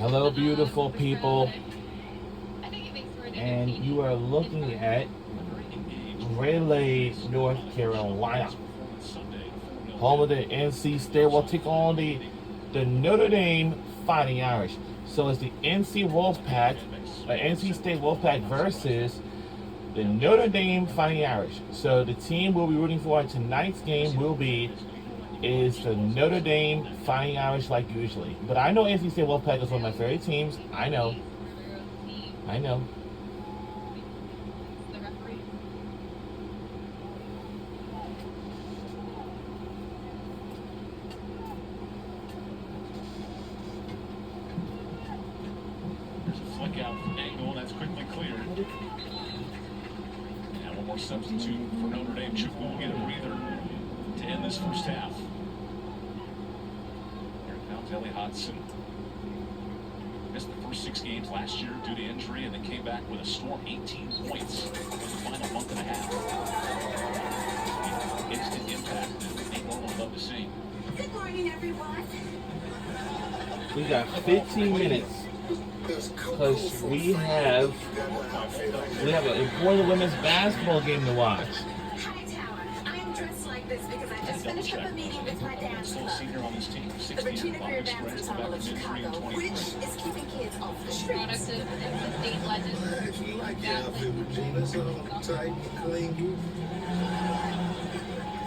Hello, beautiful people. And you are looking at Raleigh, North Carolina. Home of the NC State will take on the Notre Dame Fighting Irish. So it's the NC State Wolfpack versus the Notre Dame Fighting Irish. So the team we'll be rooting for in tonight's game is the Notre Dame Fighting Irish like usually. But I know NC State Wolfpack is one of my favorite teams. I know. There's a flick out angle, and that's quickly cleared. And one more substitute for Notre Dame. Chukwu will get a breather to end this first half. Here comes Ellie Hodson. Missed the first 6 games last year due to injury, and then came back with a storm 18 points in the final month and a half. Instant impact that Nate would love to see. Good morning, everyone. We got 15 minutes because we have an important women's basketball game to watch. Hi, Tower. I'm dressed like this because I just finished up a meeting with my dance club. Senior on this team, The 16 Virginia Career Dance Ensemble of Chicago, which is keeping kids off the streets. Product of state legend. If you like your outfit, Regina, so tight and clean.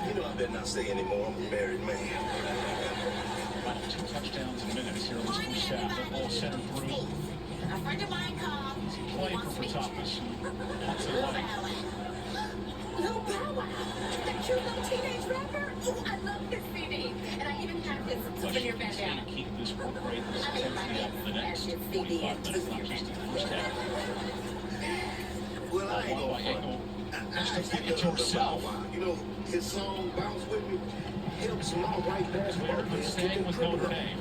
You know I better not say anymore. I'm a married man. Final 2 touchdowns in minutes here in this first half. That ball centered through. A friend of mine called. Play for Furtapas. Lots of money. Lil Bow Wow, that cute little teenage rapper. Ooh, I love his CD. And I even have his souvenir bandana. Keep this work rate this I mean, my intensity up for the next his 45 CD and minutes, not souvenir just in the bandana. first half. Well, I ain't By gonna angle. front. Just to get I it to herself. You know, his song Bounce With Me helps my white basketball Clear for players staying get with the Notre dribble. Dame.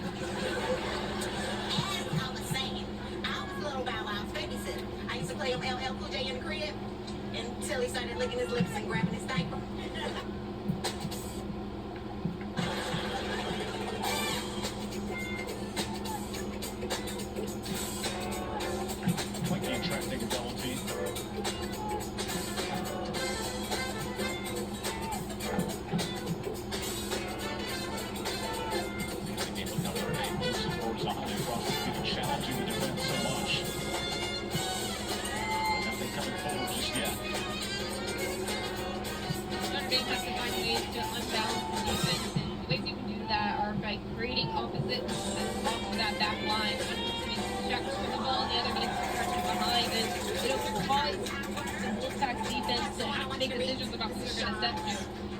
As I was saying, I was Lil Bow Wow's babysitter. I used to play him LL Cool J in the crib until he started licking his lips and grabbing his diaper. Quick game trying to take a double team. The game with Notre Dame moves horizontally across the field, challenging the defense so much. But nothing coming forward just yet. Notre Dame has to find ways to unbalance the defense, and the ways you can do that are by creating opposites off of that back line. Checks for the ball, and the other gets pressure behind, and it'll cause the Wolfpack's defense to have to make decisions about who they're going to set to.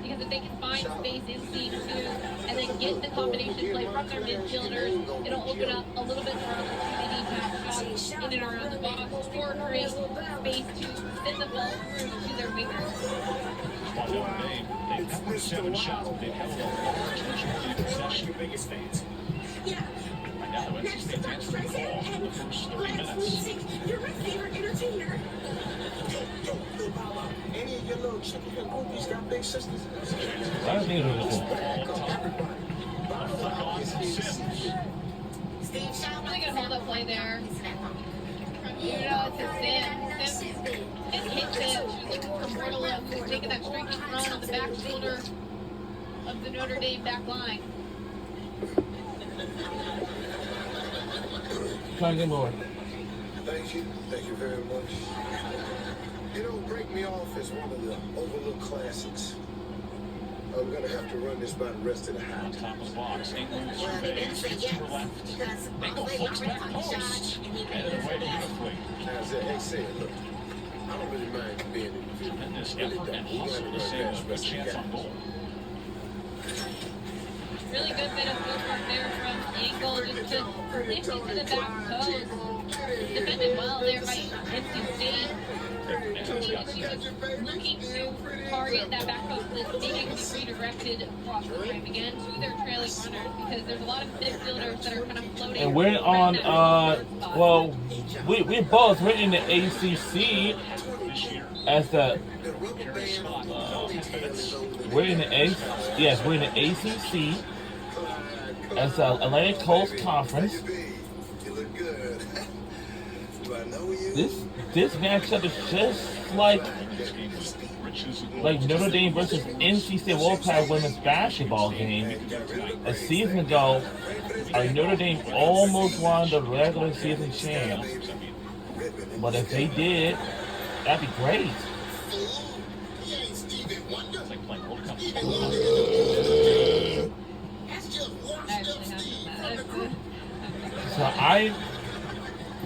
Because if they can find space in C2 and then get the combination play from their midfielders, it'll open up a little bit more opportunity to have shots in and around the box or create space to send the ball through to their wingers. While Notre Dame, they've had 7 shots, but they've held a large majority of possession. Biggest fans. Yeah. Right now, the NC State's answering the call in the first 30 minutes. You're my favorite entertainer. Yo, Lil Bow Wow, any of your little chicken groupies got big sisters? I don't think it was Flick on from Sims. Steve Shaw, Really good hold-up play there. You know, it's a Sims and hits it. She was looking for Portala, who's taking that streaky run on the back shoulder of the Notre Dame back line. trying to get more. Thank you very much. You know, Break Me Off is one of the overlooked classics. I'm gonna have to run this by the rest of the On house. top of the box, England Well, he surveys, didn't say gets to yes, her left. because Engel Bosley flicks already back caught the shot, post. and he Headed made away it. beautifully. Now, as hey, say it, look, I don't really mind being in the video. Tremendous Really effort and don't. We hustle gotta to run save past a the good rest of the chance on guys. goal. Really good bit of footwork there from Engel just to lift it to the back post. Defended well there by NC State. She was looking to target that back post that's needing to be redirected across the frame again to their trailing runners because there's a lot of midfielders that are kind of floating. And we're on, well, we're both, we're in the ACC as the, we're in the we're in the ACC as the Atlantic Coast Conference. You look good. this matchup is just like Notre Dame versus NC State Wolfpack women's basketball game a season ago. Notre Dame almost won the regular season champ, but if they did, that'd be great. So I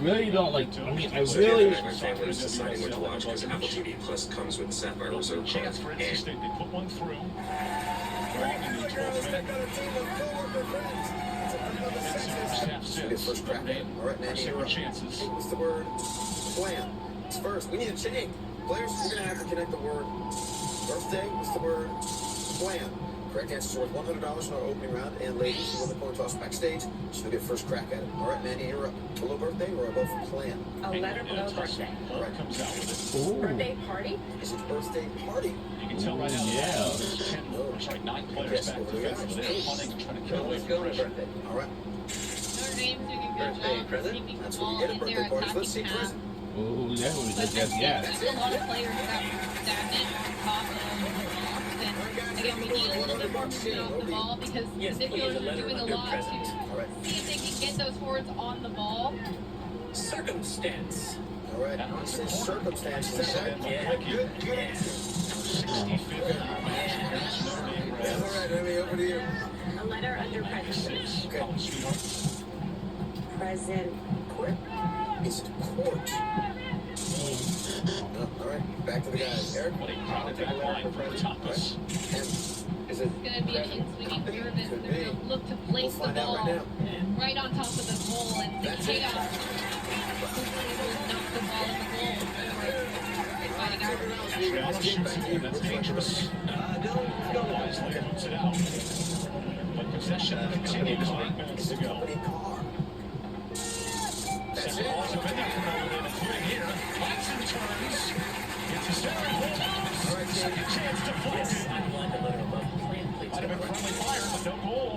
really don't like. I mean, I really. Deciding when to watch because Apple TV Plus comes with Sapphire Reserve Chance for NC State. They put one through. First crack. All right, Nanny, Second chances. what's the word? Plan. It's first. We need a chain. Players, we're going to have to connect the word birthday. What's the word? Plan. Correct answer is worth $100 in our opening round. And ladies, you win the coin toss backstage. She'll get first crack at it. All right, Nanny, you're up. Below birthday or above plan? A letter below birthday. All right. Comes out with it. Ooh. Birthday party? Is it birthday party? You can tell right out. Yeah. Sorry, 9 players back defensively. They're punting and trying to get away Let's from go. pressure. Birthday. All right. Notre Dame's doing a good Birthday job present. keeping the That's ball what you get at in birthday their parties. Let's see attacking half. present. Ooh, that would be But good. Yes. there's a lot of players that stagnant on top of the box, and again, we need a little bit more movement off the ball because the midfielders are doing a lot to All right. see if they can get those forwards on the ball. Circumstance. All right. This is circumstances. Is that right? Yeah. Good. All right, Remy, over to you. A letter under present. Okay. Present court? Is it court? No. All right. Back to the guys. Eric. What a crowded back line for Tapas. And is it? It's going to be an in-swinging service. Could They're be. going to look to We'll place the find out ball right now. right on top of the goal and the That's it. chaos. Hopefully, will knock the ball in the goal for fighting out. Triano shoots it in. That's dangerous. Wisely moves it out. But possession continues. 8 minutes to go. Company car. That's Seven balls it. have been there from Notre Dame, including here. Watson turns. Gets his center and holds on. Second chance deflected. I'd like a letter above plan, please. Might have been friendly fire, but no goal.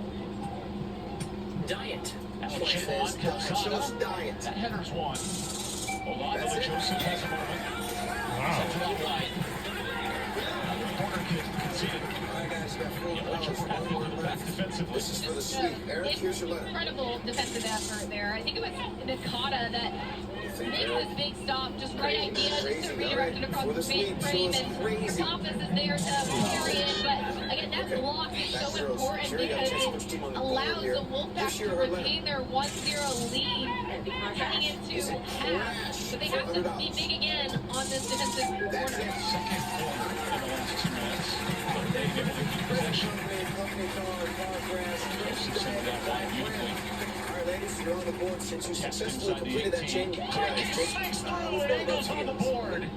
Diet. Now Choice chip on is Calzada's Calzada. diet. That header's one. Hold on, That's it. Joseph has a moment. Wow. Drop line. Corner kick conceded. All right, guys, you got The electric $4 happy with the back defensively. This is for the sweep. Eric, here's your letter. Incredible defensive effort there. I think it was Nakata that makes this big stop, just right idea, just to redirect it across the main frame, and Tapas is there to carry it, but again, that block is so important because it allows the Wolfpack to retain their 1-0 lead heading into half, but they have to be big again on this defensive corner. That's it. Second corner in the last 2 minutes. Notre Dame able to keep possession. Joseph sent that wide beautifully. All right, ladies, you're on the board since you Test successfully inside the completed that 18. chain. Cricket slides through and Eagles on the board.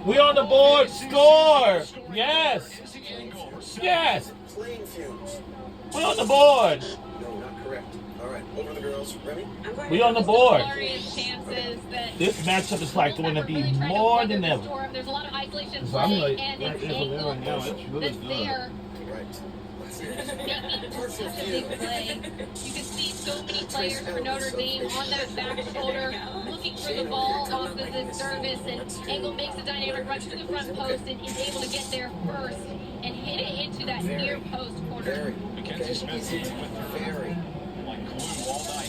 We on the board. Score. Yes. Izzy Engel, Yes. Playing fumes. We on the board. No, not correct. All right, over the girls. Remy? We on the board. Glorious chances that This matchup is like going to be really trying to more weather than the ever. storm. There's a lot of isolation So I'm play like, and right it's there for them angle right now. It's really that's good. there. Right. Making such a big play. You can see so many players for Notre Dame on that back shoulder, looking for the ball off of this service, and Engel makes a dynamic run to the front post and is able to get there first and hit it into that near post corner. Very. Mackenzie Smith with her Very. like glue all night.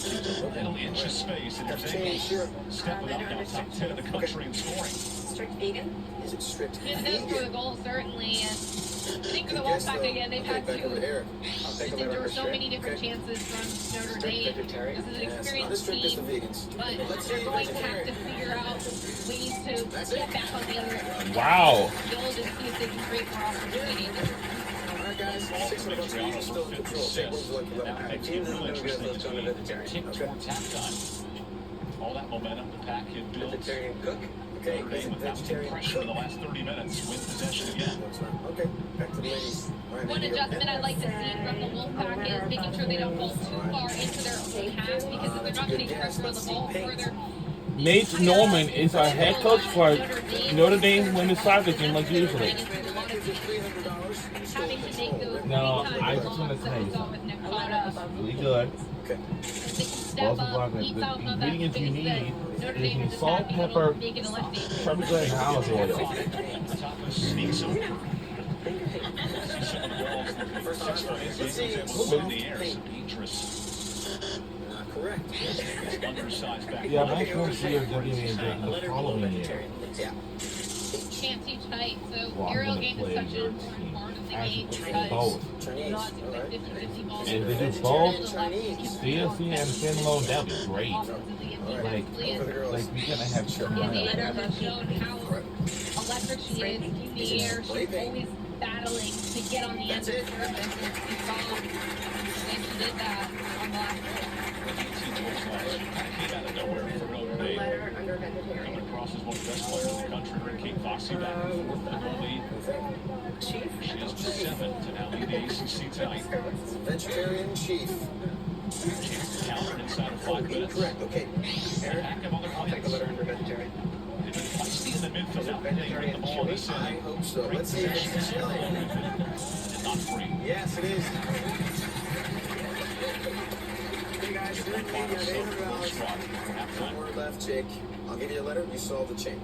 Little inch of space, and Have there's change here. Engel stepping up now, top 10 in the country in scoring. Strict vegan? Is it strict? It does for the goal, certainly, and I think for the Yes, Wolfpack though. again, they've Okay, had back over to to Eric. I'll take a letter endure over so Sharon. many different Okay. chances from Notre Strict Dame. vegetarian. This is an Yes, not as experienced strict as the team, vegans. but Let's they're see going to have to vegetarian. figure out ways to get back on the other Wow. field and see if they can create more opportunities. All right, guys. 6 of us Triano are still in control. Say, what would you like to That let makes it real interesting as we tick towards halftime. All that momentum the pack had built. Vegetarian cook. Okay, Notre is Dame it without vegetarian pressure in the cook? last 30 minutes. Win possession again. No, it's not. Okay, back to the ladies. All right, One here you go. adjustment I'd like to see from the Wolfpack is making sure they don't fall too far into their own half because if they're not getting pressure on the ball further. Nate Norman is our head coach for Notre Dame women's soccer team, like usually. Having to make those No, big-time I just wanna blocks that we say saw with Nakata. Really good. Okay. They can step Balls of up, block. eats The out of that ingredients you space that need Notre is Dame the just salt, had to be able pepper, to make it a left face. peppercorn, and olive oil. Protopis sneaks over. See some of the balls that First 6 time. foot is Let's able see. to float in the air. So dangerous. Not correct. It's undersized back. Yeah, I'm actually going to see if WNBA the following year. Yeah. Can't teach height, so Well, I'm aerial gonna game play is such your an important team. part of the Actually, game play because both. Chinese. the odds are All right. 50-50 balls. And if they do Vegetarian, both, the lefties can CFC and standalone, that'd be great. offensively and Like, defensively. For the girls. like we're gonna have Sure. Camille. And Andrew has shown how electric she is in the air. She's always battling to get on the end of the surface. And we saw when she did that on the last play. Came out of nowhere for Notre Dame. Letter under vegetarian. Coming across as one of the best players in the country. Kate Foxy back and forth with the lead. Chief. She is 7 to now lead the ACC tonight. Vegetarian chief. Chance to counter inside of 5 minutes. Incorrect. Okay. Eric, back of other I'll take the points. letter under vegetarian. They've been feisty in the midfield. Now they get the ball in this I inning. hope so. Let's see if it's chilly. And not free. Yes, it is. Hey guys, you're in Final media. so $800. first spot for One halftime. more left, Jake. I'll give you a letter. You solve the chain.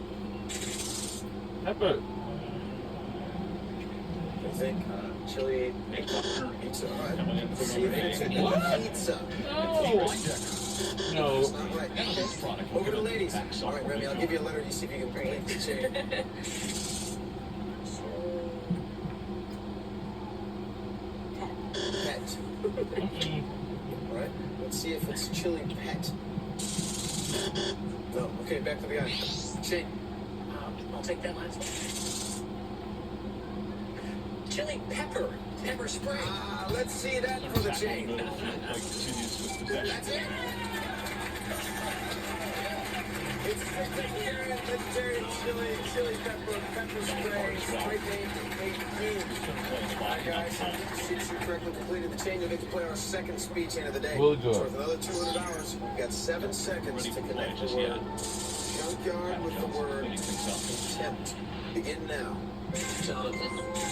Pepper. What do you think? Chili Nick Buckner pizza. All coming right. in Let's for see if Notre it's a Dame. What? pizza. No. No. It's not right. And this product will Over to give it ladies. back All right, Remy, I'll give you a letter. You see if you can break the chain. Pet. All right. Let's see if it's chili pet. No. Okay, back to the guy. Chain. I'll take that last one. Chili pepper. Pepper spray. Let's see that for the chain. Middle field play continues with possession. That's it. It's vegetarian chili pepper spray. Spray paint. Hi guys, since you correctly completed the chain, you'll get to play our second speed chain of the day. Really good. It's worth another $200. We've got 7 seconds to connect the word junkyard with the word intent. Begin now.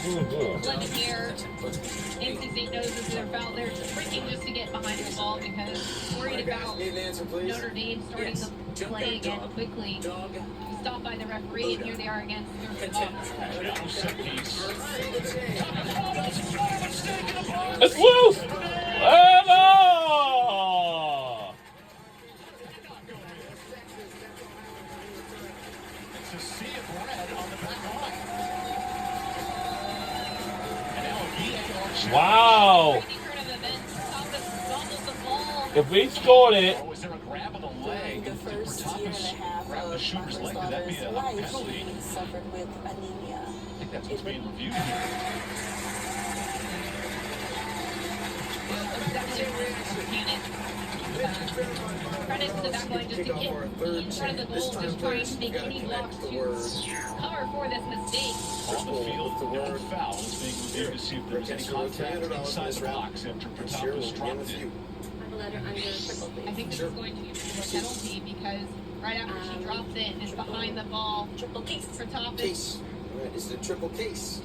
Really good. Lemon here. NC State knows this is their foul. They're sprinting just to get behind the ball because worried about Need an answer, please. Notre Dame starting the play again quickly. Dog. Stopped by the referee, and here they are against their ball. Now set piece. It's loose. Emma! To see it red on the back line. And now a VAR check. Wow. Training her to the bench. Thomas fumbles the ball. If we scored it, Oh, is there a grab of the leg? The Did first year and a Protopis half grab the of shooter's my leg? Could that be father's a life, penalty? he suffered with anemia. I think that's what's being reviewed here. Credit to the back line just to get in front of the goal, just trying to make any blocks to cover for this mistake. On the field, no foul is being reviewed to see if there was any contact inside the box after Protopis dropped it. A letter under triple I think this is going to be a penalty because right after she drops it and is behind the ball, triple case. for Thomas, Case. All right, is it a triple case?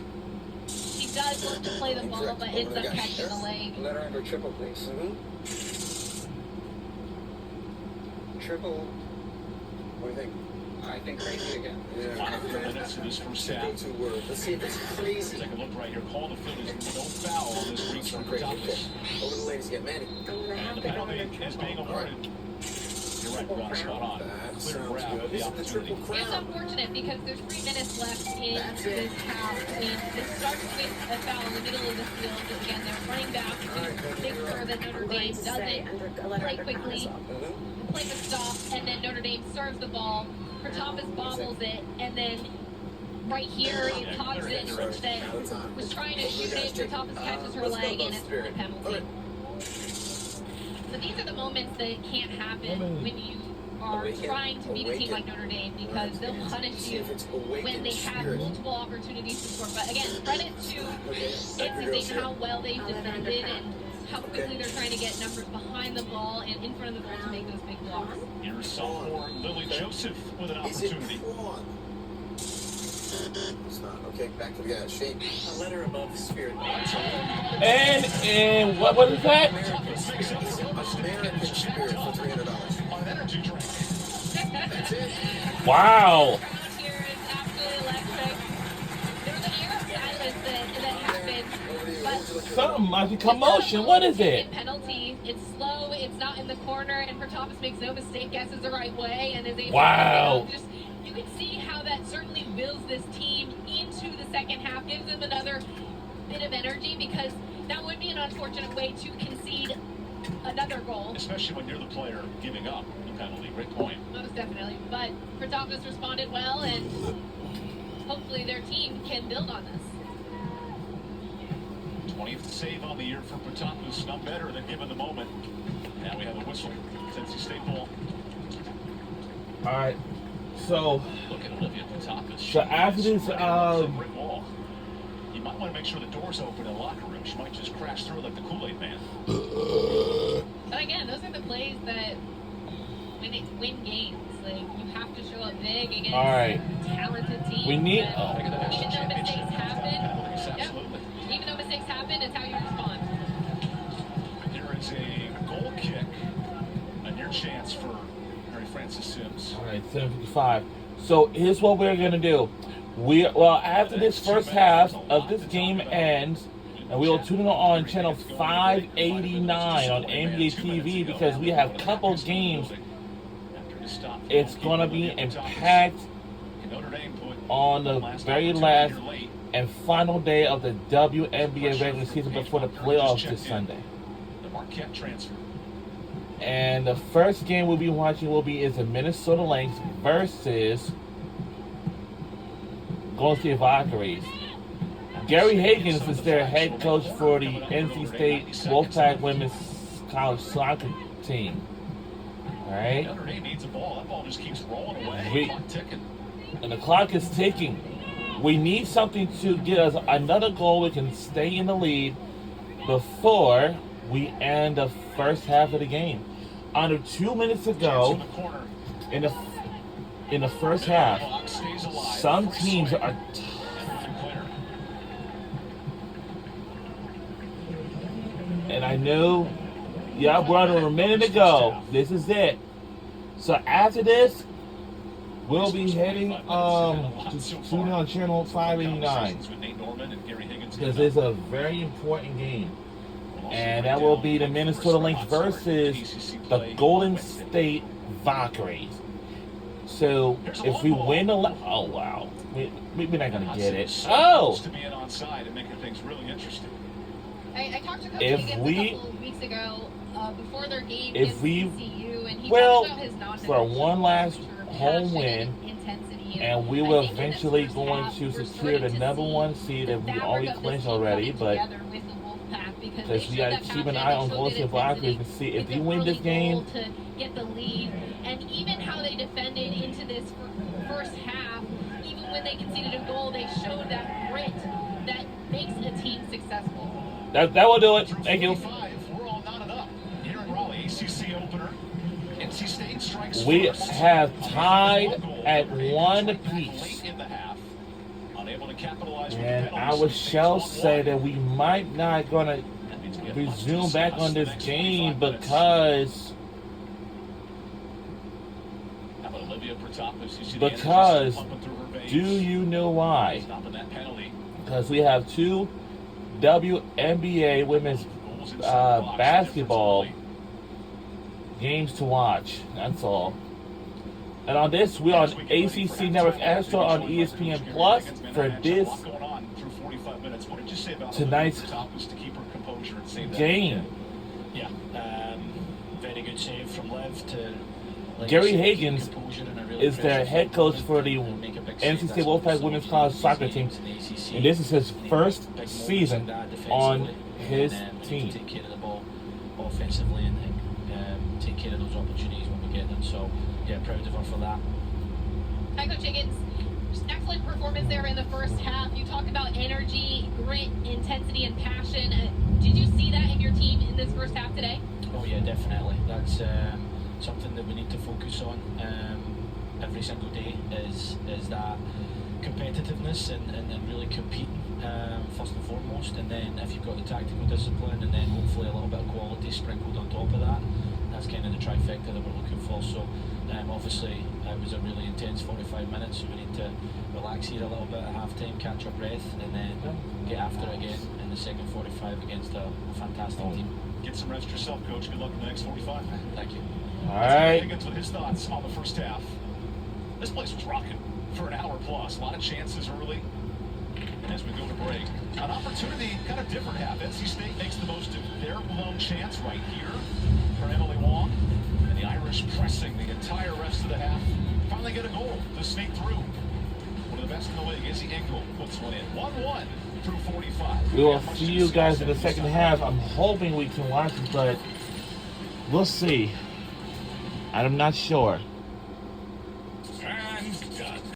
she does look to play the ball but ends up catching the leg. Letter under triple, please. Triple. What do you think? I think crazy again. Yeah. Final 3 minutes of this first half. Go-to word. Let's see if it's crazy. Take a look right here. Call the field is no foul on this reach from Crazy. Protopis. Over the ladies again, Manny. And the penalty is being awarded. You're right, Ron, spot on. That Clear sounds grab good. of the Is it the triple opportunity. It's crown? unfortunate because there's 3 minutes left in this half, and it starts with a foul in the middle of the field. Again, they're running back to make sure that Notre Dame doesn't play quickly, play the stop, and then Notre Dame serves the ball. Thomas bobbles it, and then right here it cogs it that was trying to shoot it. Thomas catches her leg, and it's for a penalty. So these are the moments that can't happen when you are trying to beat a team like Notre Dame because they'll punish you when they have multiple opportunities to score. But again, credit to NC State and how well they've defended and how quickly they're trying to get numbers behind the ball and in front of the goal to make those big blocks. Here's sophomore Lily Joseph with an Is it opportunity. prawn? it's not. Okay, back to the shape. A letter above spirit. And what is that? American spirit for $300. On energy drink. That's it. Wow. Crowd here is absolutely electric. There was an air of silence that happened, but Something might be commotion. What is it? penalty. It's slow. It's not in the corner, and Pertopis makes no mistake, guesses the right way, and is able Wow. to just you can see how that certainly builds this team into the second half, gives them another bit of energy, because that would be an unfortunate way to concede another goal. Especially when you're the player giving up the penalty. Great point. Most definitely. But Pertopis responded well, and hopefully their team can build on this. 20th save on the year for Pertopis. Not better than given the moment. Now we have a whistle. Tennessee State ball. All right. So Look at Olivia Pertopis. So after this, brick wall. You might want to make sure the door's open in the locker room. She might just crash through like the Kool-Aid man. But again, those are the plays that win games. Like, you have to show up big against All right. a talented team. We need- And Think of the national even though mistakes championship. happen, Penalties, yep. absolutely. Even though mistakes happen, it's how you respond. Here is a goal kick. A near chance for Mary Frances Sims. All right, 7:55. So here's what we're gonna do. After this first half of this game ends, and we will tune in on channel 589 on NBA TV, because we have a couple games. It's gonna be impact Notre Dame put on the very last late. and final day of the WNBA regular season before the playoffs this Sunday. The Marquette transfer. And the first game we'll be watching is the Minnesota Lynx versus Golden State Valkyries. Gary Higgins is their head coach for the NC State Wolfpack women's college soccer team. All right, Notre Dame needs a ball. That ball just keeps rolling away. Wait. Clock ticking. and the clock is ticking. We need something to get us another goal. We can stay in the lead before we end the first half of the game. Under 2 minutes to Chance go in the corner. in the first half, Clock stays alive. some First teams swing. are. Everything clear. And I know, yeah, we're under a minute to go. This is it. So after this, we'll be heading to tune in on channel 589, With Nate Norman and Gary Higgins. because it's a very important game. And that will be the Minnesota Lynx versus the Golden State Valkyries. So if we win the oh wow, we're not gonna get it. Oh, To be in onside and making things really interesting. I talked to Coach If Higgins we- a couple of weeks ago before their game If against we- TCU, and he well, talked about his for one last non-negotiable home passion win, intensity, and we I will think in this eventually first going half, to we're secure starting the to number see one seed the that we fabric already of this clinched team already, coming but together with the Wolfpack, because they because we showed got that to keep an passion, eye on they Golden showed State that Valkyries intensity to see if with they the win this early game. goal to get the lead, and even how they defended into this first half. Even when they conceded a goal, they showed that grit that makes a team successful. That will do it. Thank you. 45, we're all knotted up. Here in Raleigh, ACC opener. NC State strikes We first. have tied One goal at over Higgins one right back apiece. late in the half. Unable to capitalize with the And penalties, I State shall takes say 1-1. that we might not gonna That means we get resume lots to back discuss on the this next game 45 minutes. because How about Olivia Pertopis? You see the energy Because- still pumping through her veins. do you know why? Stopping that penalty. Because we have two WNBA women's Goals inside the box. basketball Difference games to watch. That's all. And on this, we're on ACC Network Astro on ESPN Plus for this tonight's game. Yeah, very good save from Liv to. Gary Higgins is their head coach for the NC State Wolfpack women's college soccer team, and this is his first season on his team. Take care of the ball offensively and take care of those opportunities when we get them. So yeah, proud of her for that. Hi, Coach Higgins. Just excellent performance there in the first half. You talk about energy, grit, intensity, and passion. Did you see that in your team in this first half today? Oh yeah, definitely. That's something that we need to focus on every single day. Is that competitiveness and really competing first and foremost, and then if you've got the tactical discipline and then hopefully a little bit of quality sprinkled on top of that, that's kind of the trifecta that we're looking for. So obviously it was a really intense 45 minutes, so we need to relax here a little bit at half time, catch our breath, and then get after it again in the second 45 against a fantastic team. Get some rest yourself, Coach. Good luck in the next 45. Thank you. All right. Higgins with his thoughts on the first half. This place was rocking for an hour plus. A lot of chances early. And as we go to break, an opportunity, kind of different half. NC State makes the most of their lone chance right here for Emily Wong. And the Irish pressing the entire rest of the half. Finally get a goal to sneak through. One of the best in the league, Izzy Engel puts one in. 1-1 through 45. We will see you guys in the second half. I'm hoping we can watch it, but we'll see. I'm not sure.